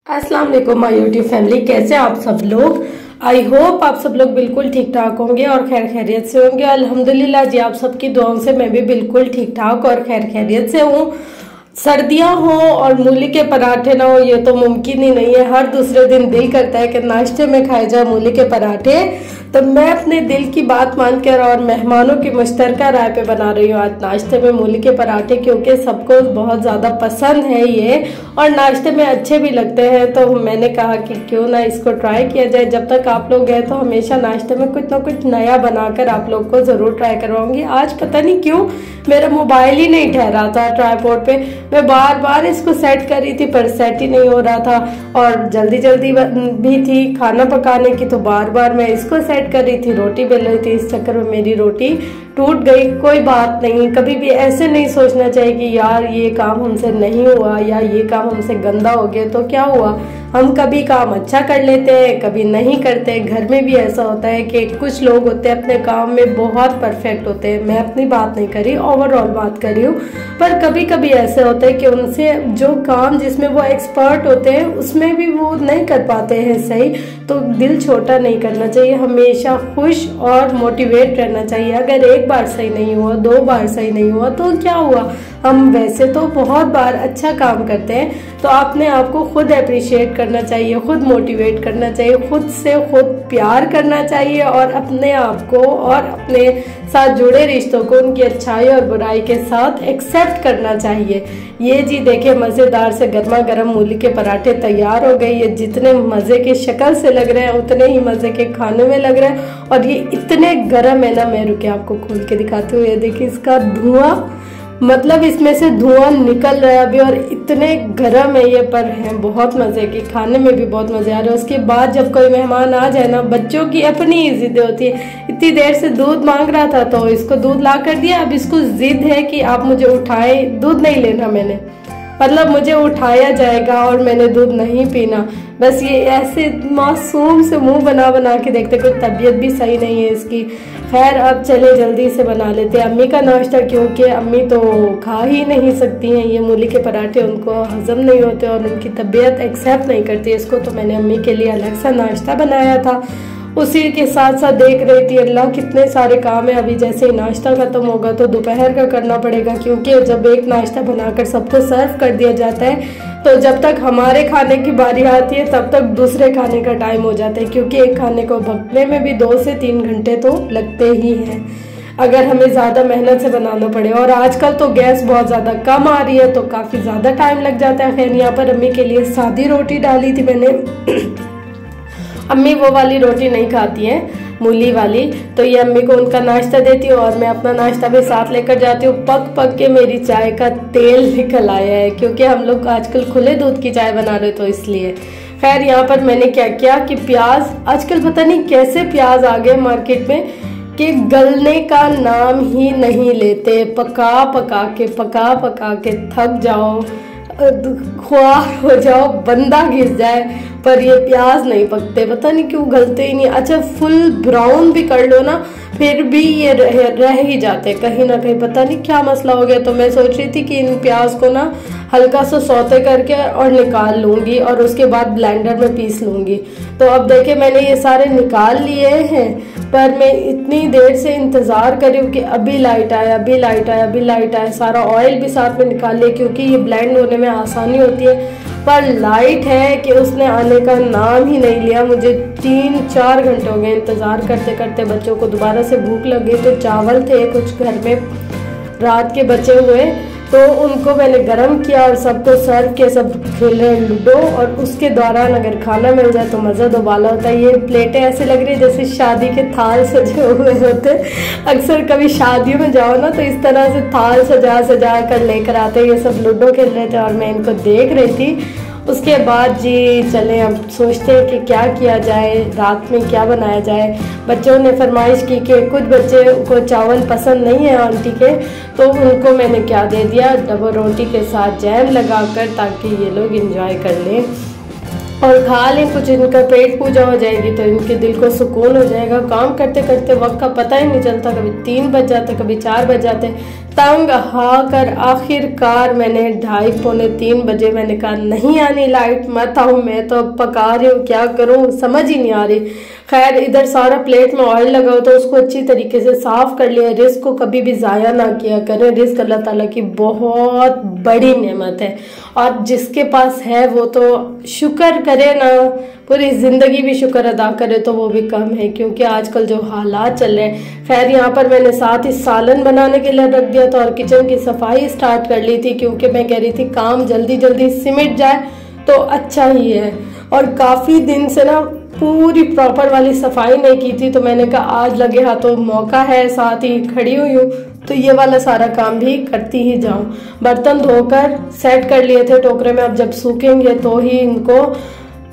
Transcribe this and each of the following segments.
अस्सलाम वालेकुम my YouTube family, कैसे आप सब लोग। आई होप आप सब लोग बिल्कुल ठीक ठाक होंगे और खैर खैरियत से होंगे। अल्हम्दुलिल्लाह जी, आप सबकी दुआओं से मैं भी बिल्कुल ठीक ठाक और खैर खैरियत से हूँ। सर्दियाँ हो और मूली के पराठे ना हो ये तो मुमकिन ही नहीं है। हर दूसरे दिन दिल करता है कि नाश्ते में खाए जाए मूली के पराठे। तो मैं अपने दिल की बात मानकर और मेहमानों की मुश्तरका राय पे बना रही हूँ आज नाश्ते में मूली के पराठे, क्योंकि सबको बहुत ज़्यादा पसंद है ये और नाश्ते में अच्छे भी लगते हैं। तो मैंने कहा कि क्यों ना इसको ट्राई किया जाए। जब तक आप लोग गए तो हमेशा नाश्ते में कुछ ना कुछ नया बनाकर आप लोग को ज़रूर ट्राई करवाऊंगी। आज पता नहीं क्यों मेरा मोबाइल ही नहीं ठहरा था ट्राईपॉड पे। मैं बार बार इसको सेट कर रही थी पर सेट ही नहीं हो रहा था और जल्दी जल्दी भी थी खाना पकाने की, तो बार बार मैं इसको सेट कर रही थी, रोटी बेल रही थी। इस चक्कर में मेरी रोटी टूट गई। कोई बात नहीं, कभी भी ऐसे नहीं सोचना चाहिए कि यार ये काम हमसे नहीं हुआ या ये काम हमसे गंदा हो गया तो क्या हुआ। हम कभी काम अच्छा कर लेते हैं, कभी नहीं करते। घर में भी ऐसा होता है कि कुछ लोग होते हैं अपने काम में बहुत परफेक्ट होते हैं। मैं अपनी बात नहीं कर रही, ओवरऑल बात कर रही हूँ। पर कभी कभी ऐसे होता है कि उनसे जो काम जिसमें वो एक्सपर्ट होते हैं उसमें भी वो नहीं कर पाते हैं सही। तो दिल छोटा नहीं करना चाहिए, हमेशा खुश और मोटिवेट रहना चाहिए। अगर एक बार सही नहीं हुआ, दो बार सही नहीं हुआ तो क्या हुआ। हम वैसे तो बहुत बार अच्छा काम करते हैं, तो आपने आपको खुद अप्रिशिएट करना चाहिए, खुद मोटिवेट करना चाहिए, खुद से खुद प्यार करना चाहिए और अपने आप को और अपने साथ जुड़े रिश्तों को उनकी अच्छाई और बुराई के साथ एक्सेप्ट करना चाहिए। ये जी देखिए, मज़ेदार से गर्मा गर्म मूली के पराठे तैयार हो गए। ये जितने मज़े के शक्ल से लग रहे हैं उतने ही मज़े के खाने में लग रहे हैं और ये इतने गर्म है ना, मैं रुके आपको खोल के दिखाती हूँ। ये देखिए इसका धुआं, मतलब इसमें से धुआं निकल रहा है अभी और इतने गर्म है ये, पर हैं बहुत मज़े की, खाने में भी बहुत मज़े आ रहे हैं। उसके बाद जब कोई मेहमान आ जाए ना, बच्चों की अपनी ही जिद होती है। इतनी देर से दूध मांग रहा था तो इसको दूध ला कर दिया। अब इसको जिद है कि आप मुझे उठाए, दूध नहीं लेना मैंने, मतलब मुझे उठाया जाएगा और मैंने दूध नहीं पीना। बस ये ऐसे मासूम से मुंह बना बना के देखते, कोई तबीयत भी सही नहीं है इसकी। खैर अब चले जल्दी से बना लेते हैं अम्मी का नाश्ता, क्योंकि अम्मी तो खा ही नहीं सकती हैं ये मूली के पराठे, उनको हजम नहीं होते और उनकी तबीयत एक्सेप्ट नहीं करती इसको। तो मैंने अम्मी के लिए अलग सा नाश्ता बनाया था। उसी के साथ साथ देख रही थी अल्लाह कितने सारे काम है। अभी जैसे ही नाश्ता खत्म होगा तो दोपहर का करना पड़ेगा, क्योंकि जब एक नाश्ता बनाकर सबको सर्व कर दिया जाता है तो जब तक हमारे खाने की बारी आती है तब तक दूसरे खाने का टाइम हो जाता है, क्योंकि एक खाने को पकने में भी 2 से 3 घंटे तो लगते ही हैं अगर हमें ज़्यादा मेहनत से बनाना पड़े। और आजकल तो गैस बहुत ज़्यादा कम आ रही है तो काफ़ी ज़्यादा टाइम लग जाता है। खैर यहाँ पर अम्मी के लिए सादी रोटी डाली थी मैंने। अम्मी वो वाली रोटी नहीं खाती हैं, मूली वाली, तो ये अम्मी को उनका नाश्ता देती हूँ और मैं अपना नाश्ता भी साथ लेकर जाती हूँ। पक पक के मेरी चाय का तेल निकल आया है, क्योंकि हम लोग आजकल खुले दूध की चाय बना रहे तो इसलिए। खैर यहाँ पर मैंने क्या किया कि प्याज, आजकल पता नहीं कैसे प्याज आ गए मार्केट में कि गलने का नाम ही नहीं लेते। पका पका के थक जाओ, ख्वार हो जाओ, बंदा घिस जाए, पर ये प्याज नहीं पकते, पता नहीं क्यों गलते ही नहीं। अच्छा फुल ब्राउन भी कर लो ना फिर भी ये रह ही जाते कहीं ना कहीं, पता नहीं क्या मसला हो गया। तो मैं सोच रही थी कि इन प्याज को ना हल्का सा सौते करके और निकाल लूँगी और उसके बाद ब्लेंडर में पीस लूँगी। तो अब देखिए मैंने ये सारे निकाल लिए हैं, पर मैं इतनी देर से इंतज़ार कर रही हूँ कि अभी लाइट आए, अभी लाइट आए, अभी लाइट आए। सारा ऑयल भी साथ में निकाल लिया क्योंकि ये ब्लेंड होने में आसानी होती है, पर लाइट है कि उसने आने का नाम ही नहीं लिया। मुझे 3-4 घंटे हो गए इंतज़ार करते करते। बच्चों को दोबारा से भूख लग गई तो चावल थे कुछ घर में रात के बचे हुए, तो उनको मैंने गरम किया और सबको सर्व किया। सब खेल रहे हैं लूडो और उसके दौरान अगर खाना मिल जाए तो मज़ा दोबाला होता है। ये प्लेटें ऐसे लग रही है जैसे शादी के थाल सजे हुए होते। अक्सर कभी शादियों में जाओ ना तो इस तरह से थाल सजा सजा कर लेकर आते हैं। ये सब लूडो खेल रहे थे और मैं इनको देख रही थी। उसके बाद जी चलें अब सोचते हैं कि क्या किया जाए, रात में क्या बनाया जाए। बच्चों ने फरमाइश की कि कुछ बच्चे को चावल पसंद नहीं है आंटी के, तो उनको मैंने क्या दे दिया, डबल रोटी के साथ जैम लगाकर, ताकि ये लोग एंजॉय कर लें और खा लें। कुछ इनका पेट पूजा हो जाएगी तो इनके दिल को सुकून हो जाएगा। काम करते करते वक्त का पता ही नहीं चलता, कभी 3 बज जाते, कभी 4 बज जाते। तंग आकर आखिरकार मैंने 2:30 पौने 3 बजे मैंने कहा नहीं आनी लाइट, मत आऊँ, मैं तो अब पका रही हूँ, क्या करूँ समझ ही नहीं आ रही। खैर इधर सारा प्लेट में ऑयल लगा हो तो उसको अच्छी तरीके से साफ कर लिया। रिस्क को कभी भी ज़ाया ना किया करें, रिस्क अल्लाह ताला की बहुत बड़ी नेमत है और जिसके पास है वो तो शुक्र करे ना, पूरी ज़िंदगी भी शुक्र अदा करे तो वो भी कम है, क्योंकि आजकल जो हालात चल रहे हैं। खैर यहाँ पर मैंने साथ ही सालन बनाने के लिए रख दिया था और किचन की सफाई स्टार्ट कर ली थी, क्योंकि मैं कह रही थी काम जल्दी जल्दी सिमट जाए तो अच्छा ही है। और काफ़ी दिन से ना पूरी प्रॉपर वाली सफाई नहीं की थी, तो मैंने कहा आज लगे हाथों मौका है, साथ ही खड़ी हुई हूँ तो ये वाला सारा काम भी करती ही जाऊँ। बर्तन धोकर सेट कर लिए थे टोकरे में, अब जब सूखेंगे तो ही इनको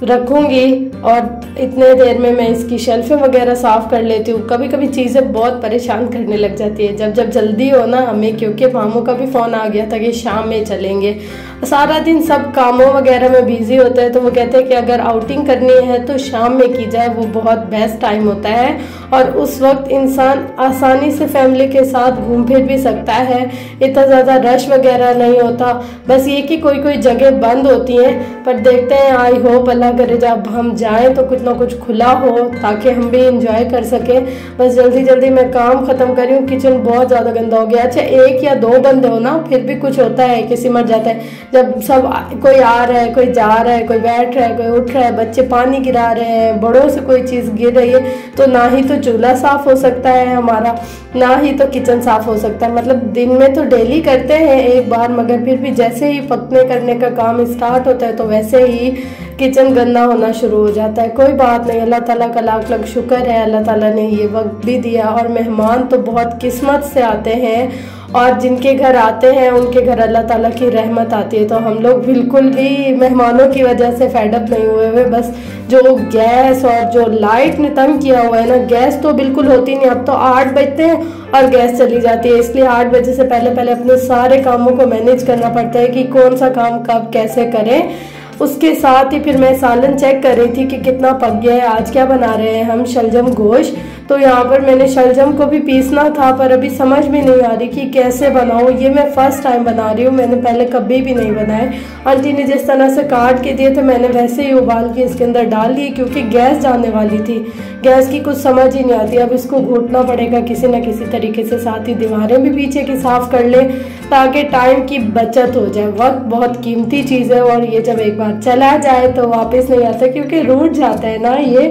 रखूँगी और इतने देर में मैं इसकी शेल्फें वगैरह साफ़ कर लेती हूँ। कभी कभी चीज़ें बहुत परेशान करने लग जाती है जब जल्दी हो ना हमें, क्योंकि मामू का भी फ़ोन आ गया था कि शाम में चलेंगे। सारा दिन सब कामों वगैरह में बिजी होता है, तो वो कहते हैं कि अगर आउटिंग करनी है तो शाम में की जाए, वो बहुत बेस्ट टाइम होता है और उस वक्त इंसान आसानी से फैमिली के साथ घूम फिर भी सकता है, इतना ज़्यादा रश वगैरह नहीं होता। बस ये कि कोई कोई जगह बंद होती हैं, पर देखते हैं, आई होप अल्लाह करे जब हम जाएं तो कुछ ना कुछ खुला हो ताकि हम भी इंजॉय कर सकें। बस जल्दी जल्दी मैं काम ख़त्म करी हूँ, किचन बहुत ज़्यादा गंदा हो गया। अच्छा 1 या 2 बंदे हो ना फिर भी कुछ होता है कि सिमट जाता है, जब सब कोई आ रहा है, कोई जा रहा है, कोई बैठ रहा है, कोई उठ रहा है, बच्चे पानी गिरा रहे हैं, बड़ों से कोई चीज़ गिर रही है, तो ना ही तो चूल्हा साफ़ हो सकता है हमारा, ना ही तो किचन साफ़ हो सकता है। मतलब दिन में तो डेली करते हैं एक बार, मगर फिर भी जैसे ही पकने करने का काम स्टार्ट होता है तो वैसे ही किचन गंदा होना शुरू हो जाता है। कोई बात नहीं, अल्लाह ताला का लाख लाख शुक्र है, अल्लाह ताला ने ये वक्त भी दिया। और मेहमान तो बहुत किस्मत से आते हैं और जिनके घर आते हैं उनके घर अल्लाह ताला की रहमत आती है। तो हम लोग बिल्कुल भी मेहमानों की वजह से फेडअप नहीं हुए हुए। बस जो गैस और जो लाइट ने तंग किया हुआ है ना, गैस तो बिल्कुल होती नहीं। अब तो 8 बजते हैं और गैस चली जाती है, इसलिए 8 बजे से पहले पहले अपने सारे कामों को मैनेज करना पड़ता है कि कौन सा काम कब कैसे करें। उसके साथ ही फिर मैं सालन चेक कर रही थी कि कितना पक गया है। आज क्या बना रहे हैं हम, शलजम गोश्त। तो यहाँ पर मैंने शलजम को भी पीसना था, पर अभी समझ में नहीं आ रही कि कैसे बनाऊँ। ये मैं फर्स्ट टाइम बना रही हूँ, मैंने पहले कभी भी नहीं बनाए। आंटी ने जिस तरह से काट के दिए थे मैंने वैसे ही उबाल के इसके अंदर डाल दिए, क्योंकि गैस जाने वाली थी। गैस की कुछ समझ ही नहीं आती, अब इसको घोटना पड़ेगा किसी न किसी तरीके से। साथ ही दीवारें भी पीछे की साफ़ कर लें ताकि टाइम की बचत हो जाए। वक्त बहुत कीमती चीज़ है और ये जब एक बार चला जाए तो वापस नहीं आता, क्योंकि रूठ जाता है ना ये।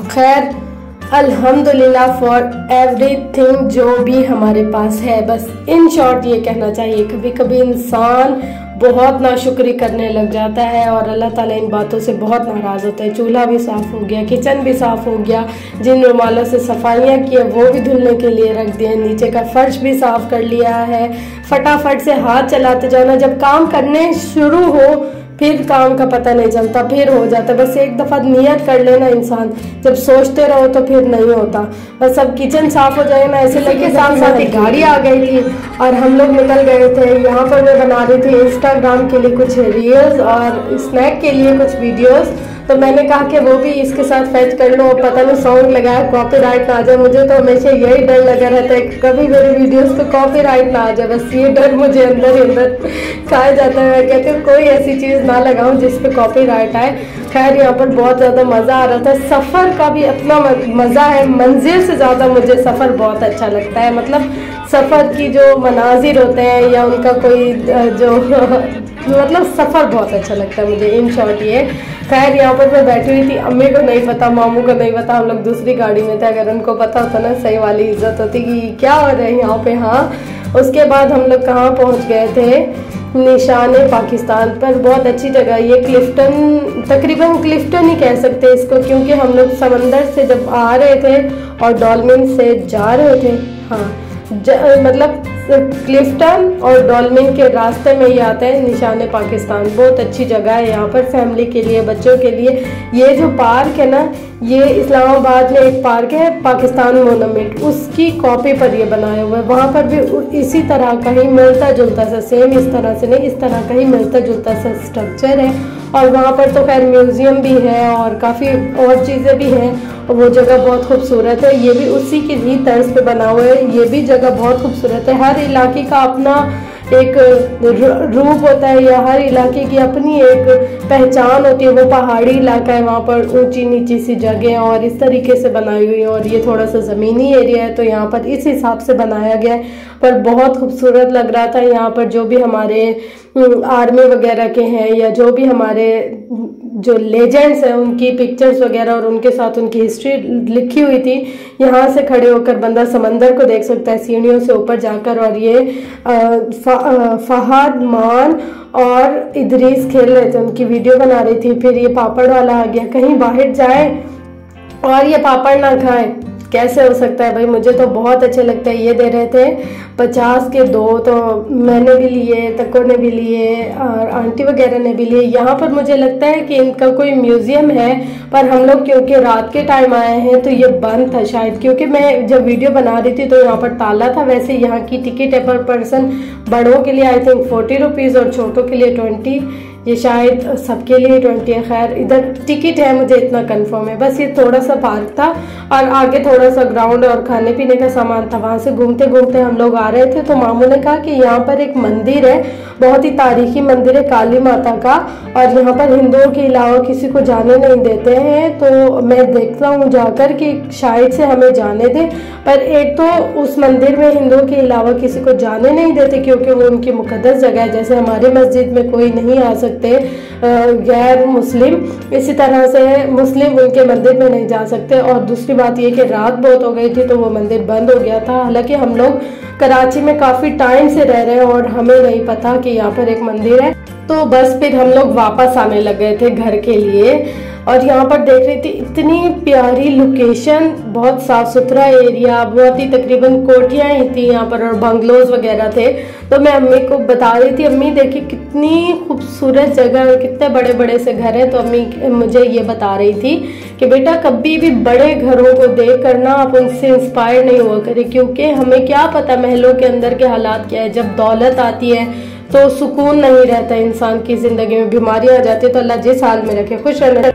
खैर अल्हम्दुलिल्लाह फॉर एवरीथिंग जो भी हमारे पास है। बस इन शॉर्ट ये कहना चाहिए, कभी कभी इंसान बहुत नाशुक्री करने लग जाता है और अल्लाह ताला इन बातों से बहुत नाराज़ होता है। चूल्हा भी साफ़ हो गया, किचन भी साफ़ हो गया, जिन रुमालों से सफाइयाँ की है वो भी धुलने के लिए रख दिए, नीचे का फर्श भी साफ़ कर लिया है। फटाफट से हाथ चलाते जाओ ना, जब काम करने शुरू हो फिर काम का पता नहीं चलता, फिर हो जाता। बस एक दफ़ा नियत कर लेना इंसान, जब सोचते रहो तो फिर नहीं होता। बस अब किचन साफ़ हो जाए ना, ऐसे लगे साथ साथ एक गाड़ी आ गई थी और हम लोग निकल गए थे। यहाँ पर मैं बना रही थी इंस्टाग्राम के लिए कुछ रील्स और स्नैक के लिए कुछ वीडियोस, तो मैंने कहा कि वो भी इसके साथ फैच कर लो, पता नहीं सॉन्ग लगाया कॉपीराइट ना आ जाए। मुझे तो हमेशा यही डर लगा रहता है कि कभी मेरी वीडियोस पे कॉपीराइट ना आ जाए, बस ये डर मुझे अंदर ही अंदर खाया जाता है। मैं कहती हूँ कोई ऐसी चीज़ ना लगाऊं जिस पे कॉपीराइट आए। खैर यहाँ पर बहुत ज़्यादा मज़ा आ रहा था। सफ़र का भी अपना मज़ा है, मंजिल से ज़्यादा मुझे सफ़र बहुत अच्छा लगता है। मतलब सफ़र की जो मनाजिर होते हैं या उनका कोई जो मतलब सफ़र बहुत अच्छा लगता है मुझे, इन शॉर्ट ये। खैर यहाँ पर मैं बैठी हुई थी, अम्मी को नहीं पता, मामू को नहीं पता, हम लोग दूसरी गाड़ी में थे। अगर उनको पता होता ना सही वाली इज्जत होती कि क्या हो रहा है यहाँ पे। हाँ, उसके बाद हम लोग कहाँ पहुँच गए थे, निशाने पाकिस्तान पर। बहुत अच्छी जगह ये, क्लिफ्टन, तकरीबन क्लिफ्टन ही कह सकते हैं इसको, क्योंकि हम लोग समंदर से जब आ रहे थे और डॉल्फिन से जा रहे थे। हाँ मतलब क्लिफ्टन और डॉल्फिन के रास्ते में ही आता है निशाने पाकिस्तान। बहुत अच्छी जगह है यहाँ पर फैमिली के लिए, बच्चों के लिए। ये जो पार्क है ना, ये इस्लामाबाद में एक पार्क है पाकिस्तान मोनूमेंट, उसकी कॉपी पर ये बनाया हुआ है। वहाँ पर भी इसी तरह का ही मिलता जुलता सा, सेम इस तरह से नहीं, इस तरह का ही मिलता जुलता सा स्ट्रक्चर है। और वहाँ पर तो खैर म्यूज़ियम भी है और काफ़ी और चीज़ें भी हैं, और वो जगह बहुत खूबसूरत है। ये भी उसी की ही तर्ज पे बना हुआ है। ये भी जगह बहुत खूबसूरत है। हर इलाके का अपना एक रूप होता है, या हर इलाके की अपनी एक पहचान होती है। वो पहाड़ी इलाका है, वहाँ पर ऊंची नीची सी जगह और इस तरीके से बनाई हुई है, और ये थोड़ा सा ज़मीनी एरिया है तो यहाँ पर इस हिसाब से बनाया गया है। पर बहुत खूबसूरत लग रहा था। यहाँ पर जो भी हमारे आर्मी वगैरह के हैं या जो भी हमारे जो लेजेंड्स हैं उनकी पिक्चर्स वगैरह और उनके साथ उनकी हिस्ट्री लिखी हुई थी। यहाँ से खड़े होकर बंदा समंदर को देख सकता है सीढ़ियों से ऊपर जाकर। और ये फहद मान और इदरीस खेल रहे थे, उनकी वीडियो बना रही थी। फिर ये पापड़ वाला आ गया, कहीं बाहर जाए और ये पापड़ ना खाए कैसे हो सकता है भाई। मुझे तो बहुत अच्छे लगते हैं। ये दे रहे थे 50 के 2, तो मैंने भी लिए, तक्को ने भी लिए और आंटी वगैरह ने भी लिए। यहाँ पर मुझे लगता है कि इनका कोई म्यूज़ियम है, पर हम लोग क्योंकि रात के टाइम आए हैं तो ये बंद था शायद, क्योंकि मैं जब वीडियो बना रही थी तो यहाँ पर ताला था। वैसे यहाँ की टिकट है पर पर्सन, बड़ों के लिए आई थिंक 40 रुपीज़ और छोटों के लिए 20, ये शायद सबके लिए 20 है। खैर इधर टिकट है, मुझे इतना कंफर्म है। बस ये थोड़ा सा पार्क था और आगे थोड़ा सा ग्राउंड और खाने पीने का सामान था। वहाँ से घूमते घूमते हम लोग आ रहे थे तो मामू ने कहा कि यहाँ पर एक मंदिर है, बहुत ही तारीखी मंदिर है काली माता का, और यहाँ पर हिंदुओं के अलावा किसी को जाने नहीं देते हैं। तो मैं देखता हूँ जाकर कि शायद से हमें जाने दें, पर एक तो उस मंदिर में हिंदुओं के अलावा किसी को जाने नहीं देते क्योंकि वो उनकी मुकद्दस जगह है। जैसे हमारी मस्जिद में कोई नहीं आ सकते गैर मुस्लिम, इसी तरह से मुस्लिम उनके मंदिर में नहीं जा सकते। और दूसरी बात ये कि रात बहुत हो गई थी तो वो मंदिर बंद हो गया था। हालांकि हम लोग कराची में काफ़ी टाइम से रह रहे हैं और हमें नहीं पता कि यहाँ पर एक मंदिर है। तो बस फिर हम लोग वापस आने लग गए थे घर के लिए। और यहाँ पर देख रही थी इतनी प्यारी लोकेशन, बहुत साफ सुथरा एरिया, बहुत ही तकरीबन कोठियाँ ही थी यहाँ पर और बंगलोज वगैरह थे। तो मैं अम्मी को बता रही थी, अम्मी देखिए कितनी खूबसूरत जगह और कितने बड़े बड़े से घर हैं। तो अम्मी मुझे ये बता रही थी कि बेटा कभी भी बड़े घरों को देख कर ना आप उनसे इंस्पायर नहीं हुआ करें, क्योंकि हमें क्या पता महलों के अंदर के हालात क्या है। जब दौलत आती है तो सुकून नहीं रहता इंसान की ज़िंदगी में, बीमारियाँ आ जाती है। तो अल्लाह जिस हाल में रखे, खुश रहना।